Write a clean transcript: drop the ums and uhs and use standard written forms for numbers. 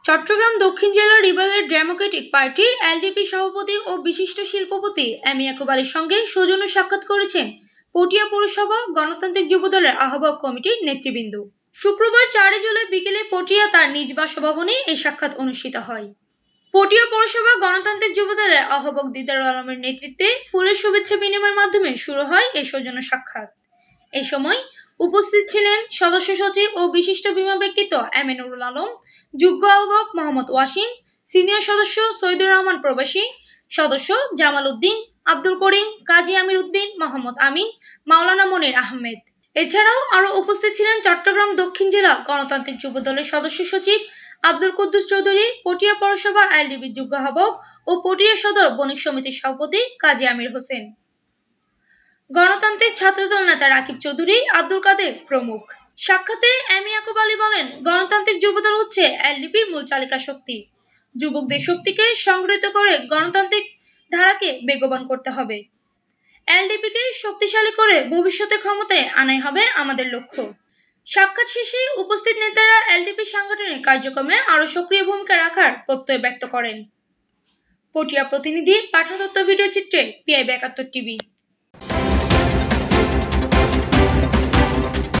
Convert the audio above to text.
চট্টগ্রাম দক্ষিণ জেলা রিবেলের Democratic party LDP সভাপতি ও বিশিষ্ট শিল্পপতি এম ইয়াকুব আলীর সঙ্গে সৌজন্য সাক্ষাৎ করেছেন পটিয়া পৌরসভা গণতান্ত্রিক যুবদলের আহ্বায়ক কমিটির নেতৃবৃন্দ। শুক্রবার 4 জুলাই বিকেলে পটিয়া তার নিজ বাসভবনে এই সাক্ষাৎ অনুষ্ঠিত হয়। পটিয়া পৌরসভা গণতান্ত্রিক যুবদলের আহ্বায়ক দিদারুল আলমের নেতৃত্বে ফুলের শুভেচ্ছা বিনিময়ের মাধ্যমে শুরু হয় এই সৌজন্য সাক্ষাৎ। এ সময় উপস্থিত ছিলেন সদস্য সচিব ও বিশিষ্ট বিমা ব্যক্তিত্ব এম এ নুরুল আলম, যুগ্ম আহ্বায়ক মোহাম্মদ ওয়াসিম, সিনিয়র সদস্য সৈয়দুর রহমান প্রবাসী, সদস্য জামাল উদ্দিন, আব্দুল করিম, কাজী আমির উদ্দিন, মোহাম্মদ আমিন, মাওলানা মনির আহমেদ। এছাড়াও আরও উপস্থিত ছিলেন চট্টগ্রাম দক্ষিণ জেলা গণতান্ত্রিক যুবদলের সদস্য সচিব আব্দুল কুদ্দুস চৌধুরী, পটিয়া পৌরসভা এলডিপির যুগ্ম আহ্বায়ক ও পটিয়া সদর বণিক সমিতির সভাপতি কাজী আমির হোসেন, গণতান্ত্রিক ছাত্রদল নেতা রাকিব চৌধুরী, আব্দুল কাদের প্রমুখ। সাক্ষাতে এম ইয়াকুব আলী বলেন, গণতান্ত্রিক যুবদল হচ্ছে এলডিপির মূল চালিকা শক্তি। যুবকদের শক্তিকে সংগঠিত করে গণতান্ত্রিক ধারাকে বেগবান করতে হবে। এলডিপিকে শক্তিশালী করে ভবিষ্যতে ক্ষমতায় আনাই হবে আমাদের লক্ষ্য। সাক্ষাৎ শেষে উপস্থিত নেতারা এলডিপি সাংগঠনিক কার্যক্রমে আরও সক্রিয় ভূমিকা রাখার প্রত্যয় ব্যক্ত করেন। পটিয়া প্রতিনিধির পাঠানো তথ্য ভিডিও চিত্রে PIB 71 টিভি।